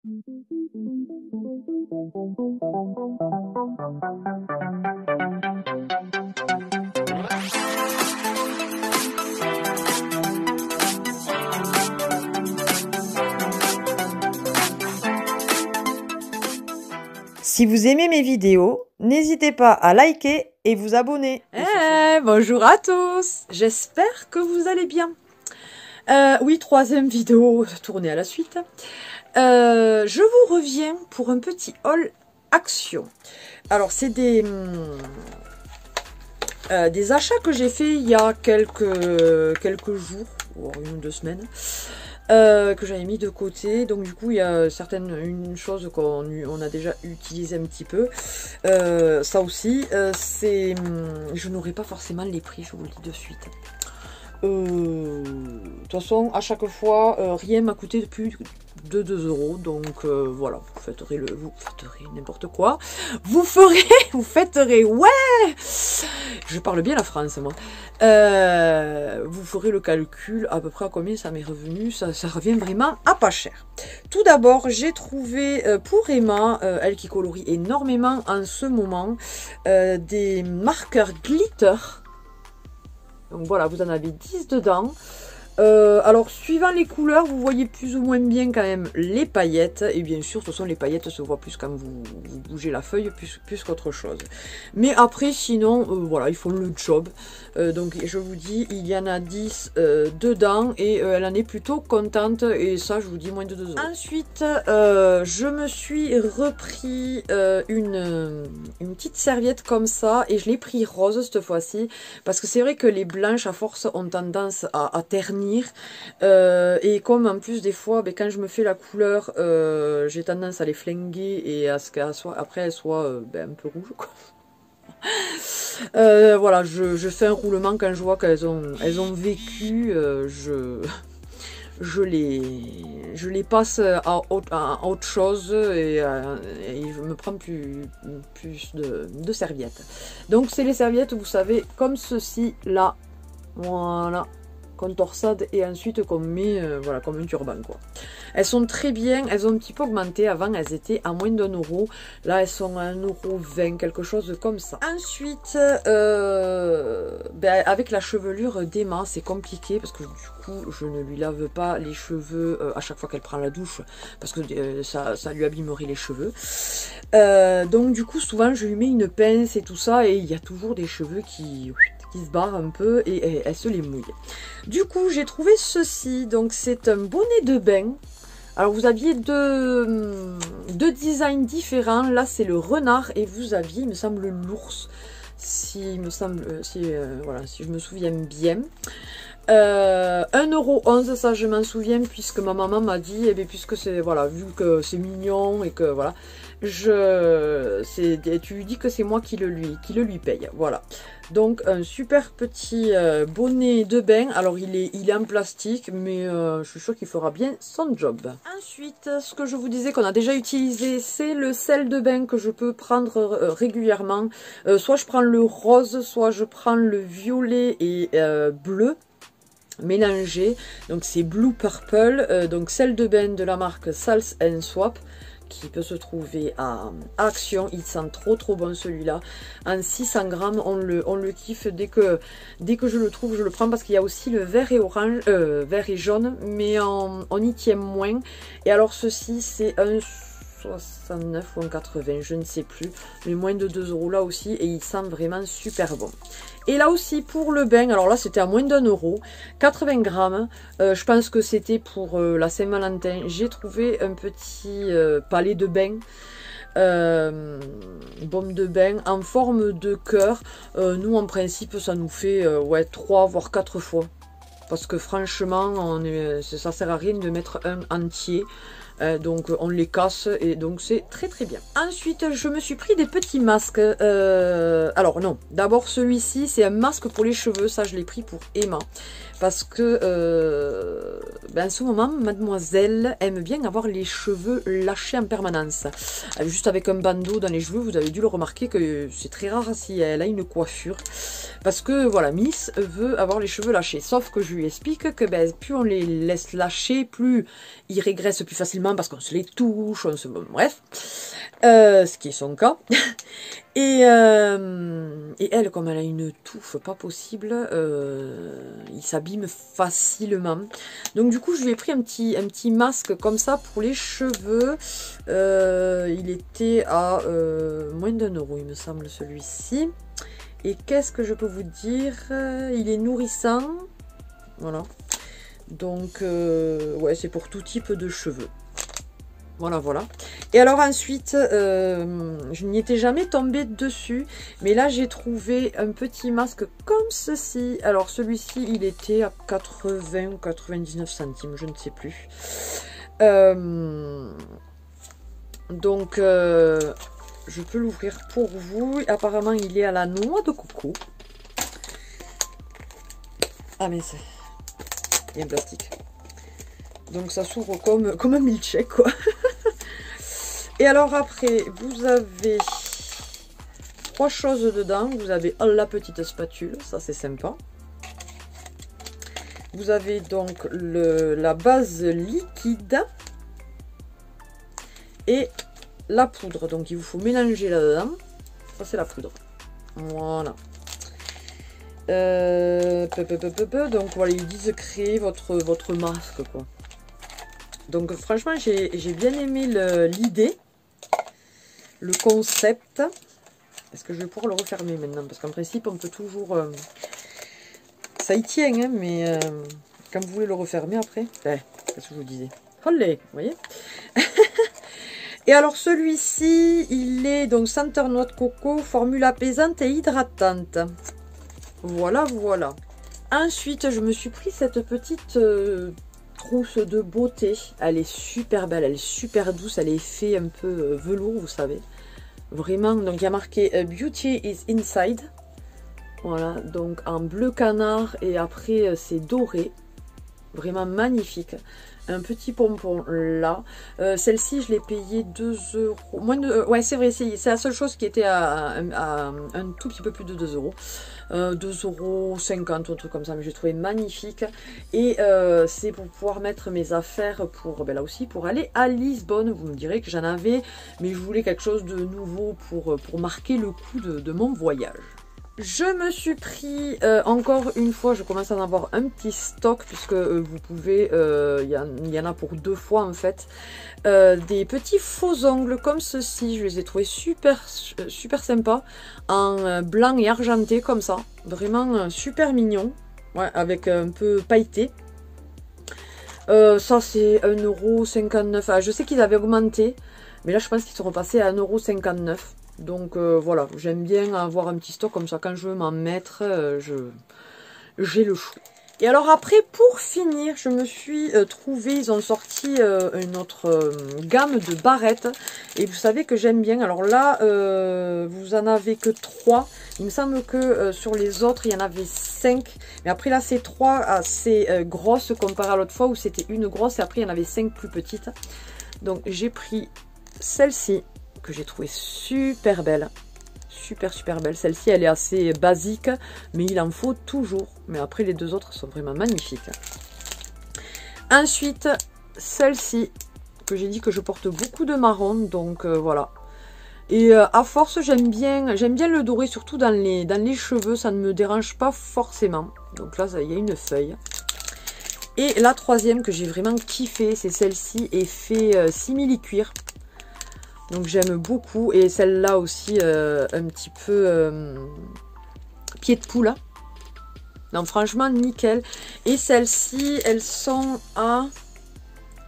Si vous aimez mes vidéos, n'hésitez pas à liker et vous abonner. Bonjour à tous, j'espère que vous allez bien. Oui, troisième vidéo tournée à la suite. Je vous reviens pour un petit haul action. Alors, c'est des achats que j'ai fait il y a quelques jours, ou 1 ou 2 semaines. Que j'avais mis de côté, donc du coup il y a une chose qu'on a déjà utilisé un petit peu, ça aussi, c'est, je n'aurai pas forcément les prix, je vous le dis de suite. De toute façon, à chaque fois, rien m'a coûté plus de 2 €, donc voilà, vous fêterez n'importe quoi, vous fêterez, ouais, je parle bien la France, moi. Vous ferez le calcul à peu près à combien ça m'est revenu, ça revient vraiment à pas cher. Tout d'abord, j'ai trouvé pour Emma, elle qui colorie énormément en ce moment, des marqueurs glitter. Donc voilà, vous en avez 10 dedans. Alors, suivant les couleurs, vous voyez plus ou moins bien quand même les paillettes. Et bien sûr, de toute façon, les paillettes se voient plus quand vous bougez la feuille, plus qu'autre chose. Mais après, sinon, voilà, ils font le job. Donc, je vous dis, il y en a 10 dedans. Et elle en est plutôt contente. Et ça, je vous dis, moins de 2 €. Ensuite, je me suis repris une petite serviette comme ça. Et je l'ai pris rose cette fois-ci. Parce que c'est vrai que les blanches, à force, ont tendance à ternir. Et comme en plus des fois quand je me fais la couleur j'ai tendance à les flinguer et à ce qu'après elles soient un peu rouges quoi. Voilà, je fais un roulement quand je vois qu'elles ont vécu, je les passe à autre chose et je me prends plus de serviettes. Donc c'est les serviettes, vous savez, comme ceci là, voilà, qu'on torsade et ensuite qu'on met voilà, comme un turban quoi. Elles sont très bien, elles ont un petit peu augmenté, avant elles étaient à moins d'1 €, là elles sont à 1,20 €, quelque chose comme ça. Ensuite avec la chevelure d'Emma c'est compliqué parce que du coup je ne lui lave pas les cheveux à chaque fois qu'elle prend la douche parce que ça lui abîmerait les cheveux, donc du coup souvent je lui mets une pince et tout ça et il y a toujours des cheveux qui se barre un peu et elle se les mouille. Du coup, j'ai trouvé ceci. Donc, c'est un bonnet de bain. Alors, vous aviez deux designs différents. Là, c'est le renard et vous aviez, il me semble, l'ours. Voilà, si je me souviens bien. 1,11 €, ça je m'en souviens puisque ma maman m'a dit, eh bien, puisque c'est, voilà, vu que c'est mignon et que voilà, tu lui dis que c'est moi qui le lui paye, voilà. Donc un super petit bonnet de bain, alors il est en plastique mais je suis sûre qu'il fera bien son job. Ensuite, ce que je vous disais qu'on a déjà utilisé, c'est le sel de bain que je peux prendre régulièrement. Soit je prends le rose, soit je prends le violet et bleu mélangé, donc c'est Blue Purple, donc sel de bain de la marque Salts & Swap qui peut se trouver à Action. Il sent trop bon celui-là. En 600 grammes, on le kiffe. Dès que je le trouve, je le prends parce qu'il y a aussi le vert et orange, vert et jaune, mais on y tient moins. Et alors ceci, c'est un 69 ou un 80, je ne sais plus, mais moins de 2 € là aussi, et il sent vraiment super bon. Et là aussi pour le bain, alors là c'était à moins d'1 €, 80 grammes, je pense que c'était pour la Saint-Valentin. J'ai trouvé un petit palais de bain, baume de bain en forme de cœur. Nous en principe ça nous fait ouais, 3 voire 4 fois. Parce que franchement, ça sert à rien de mettre un entier. Donc on les casse et donc c'est très bien. Ensuite je me suis pris des petits masques. Alors non, d'abord celui-ci c'est un masque pour les cheveux. Ça je l'ai pris pour Emma. parce que en ce moment, mademoiselle aime bien avoir les cheveux lâchés en permanence. Juste avec un bandeau dans les cheveux, vous avez dû le remarquer que c'est très rare si elle a une coiffure. Parce que voilà, Miss veut avoir les cheveux lâchés. Sauf que je lui explique que plus on les laisse lâcher, plus ils régressent plus facilement parce qu'on se les touche, bref. Ce qui est son cas. Et elle, comme elle a une touffe pas possible, il s'abîme facilement. Donc du coup, je lui ai pris un petit masque comme ça pour les cheveux. Il était à moins d'1 €, il me semble, celui-ci. Et qu'est-ce que je peux vous dire? Il est nourrissant. Voilà. Donc, ouais, c'est pour tout type de cheveux. Voilà, voilà. Et alors ensuite, je n'y étais jamais tombée dessus. Mais là, j'ai trouvé un petit masque comme ceci. Alors, celui-ci, il était à 80 ou 99 centimes, je ne sais plus. Donc, je peux l'ouvrir pour vous. Apparemment, il est à la noix de coco. Ah, mais c'est... Il y a un plastique. Donc, ça s'ouvre comme un milkshake, quoi. Et alors après, vous avez 3 choses dedans. Vous avez la petite spatule, ça c'est sympa. Vous avez donc la base liquide et la poudre. Donc il vous faut mélanger là-dedans. Ça c'est la poudre. Voilà. Donc voilà, ils disent créer votre masque, quoi. Donc franchement, j'ai bien aimé l'idée. Le concept. Est-ce que je vais pouvoir le refermer maintenant? Parce qu'en principe, on peut toujours... ça y tient, hein, mais quand vous voulez le refermer après... qu'est-ce que je vous disais? Olé, vous voyez. Et alors, celui-ci, il est donc senteur noix de coco, formule apaisante et hydratante. Voilà, voilà. Ensuite, je me suis pris cette petite... trousse de beauté. Elle est super belle, elle est super douce, elle est fait un peu velours, vous savez. Vraiment, donc il y a marqué Beauty is inside. Voilà, donc en bleu canard et après c'est doré. Vraiment magnifique. Un petit pompon là. Celle-ci, je l'ai payée 2 €. Moins de, ouais, c'est vrai, c'est la seule chose qui était à un tout petit peu plus de 2 €. 2,50 €, un truc comme ça, mais j'ai trouvé magnifique. Et c'est pour pouvoir mettre mes affaires pour, là aussi, pour aller à Lisbonne. Vous me direz que j'en avais, mais je voulais quelque chose de nouveau pour marquer le coup de mon voyage. Je me suis pris, encore une fois, je commence à en avoir un petit stock, puisque vous pouvez, il y en a pour 2 fois en fait, des petits faux ongles comme ceci. Je les ai trouvés super sympas, en blanc et argenté comme ça. Vraiment super mignon, ouais, avec un peu pailleté. Ça c'est 1,59 €. Ah, je sais qu'ils avaient augmenté, mais là je pense qu'ils seront passés à 1,59 €. Donc voilà, j'aime bien avoir un petit stock comme ça. Quand je veux m'en mettre, j'ai le choix. Et alors après, pour finir, je me suis trouvé, ils ont sorti une autre gamme de barrettes. Et vous savez que j'aime bien. Alors là, vous en avez que 3. Il me semble que sur les autres, il y en avait 5. Mais après là, c'est 3 assez grosses comparé à l'autre fois où c'était une grosse. Et après, il y en avait 5 plus petites. Donc j'ai pris celle-ci, que j'ai trouvé super belle, super belle. Celle-ci, elle est assez basique, mais il en faut toujours. Mais après, les 2 autres sont vraiment magnifiques. Ensuite, celle-ci, que j'ai dit que je porte beaucoup de marron, donc voilà. Et à force, j'aime bien le doré, surtout dans les cheveux, ça ne me dérange pas forcément. Donc là, il y a une feuille. Et la troisième que j'ai vraiment kiffé, c'est celle-ci, effet simili-cuir. Donc j'aime beaucoup. Et celle-là aussi, un petit peu pied de poule. Non, franchement, nickel. Et celles-ci, elles sont à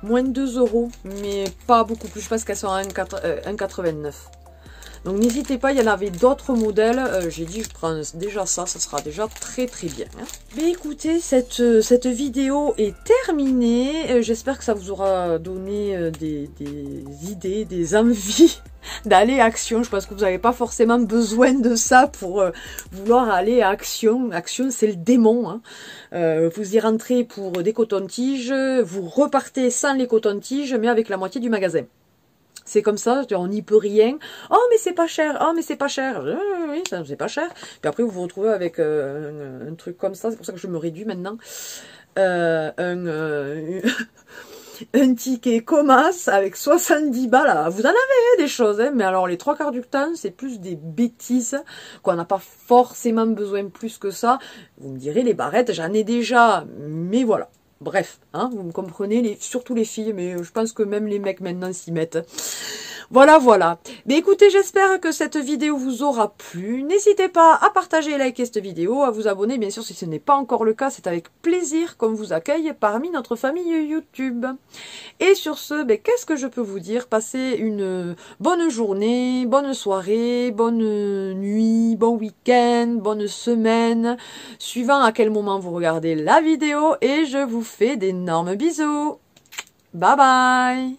moins de 2 €. Mais pas beaucoup plus. Je pense qu'elles sont à 1,89 €. Donc n'hésitez pas, il y en avait d'autres modèles. J'ai dit je prends déjà ça sera déjà très très bien. Hein. Mais écoutez, cette vidéo est terminée. J'espère que ça vous aura donné des idées, des envies d'aller à Action. Je pense que vous n'avez pas forcément besoin de ça pour vouloir aller à Action. Action, c'est le démon. Hein. Vous y rentrez pour des cotons-tiges, vous repartez sans les cotons-tiges, mais avec la moitié du magasin. C'est comme ça, on n'y peut rien. Oh, mais c'est pas cher. Oh, mais c'est pas cher. Oui, c'est pas cher. Puis après, vous vous retrouvez avec un truc comme ça. C'est pour ça que je me réduis maintenant. Un ticket Comas avec 70 balles. Vous en avez des choses, hein, mais alors les 3/4 du temps, c'est plus des bêtises qu'on n'a pas forcément besoin plus que ça. Vous me direz, les barrettes, j'en ai déjà, mais voilà. Bref, hein, vous me comprenez, surtout les filles, mais je pense que même les mecs maintenant s'y mettent. Voilà, voilà. Mais écoutez, j'espère que cette vidéo vous aura plu. N'hésitez pas à partager et liker cette vidéo, à vous abonner, bien sûr, si ce n'est pas encore le cas. C'est avec plaisir qu'on vous accueille parmi notre famille YouTube. Et sur ce, qu'est-ce que je peux vous dire? Passez une bonne journée, bonne soirée, bonne nuit, bon week-end, bonne semaine, suivant à quel moment vous regardez la vidéo. Et je vous fais d'énormes bisous. Bye bye!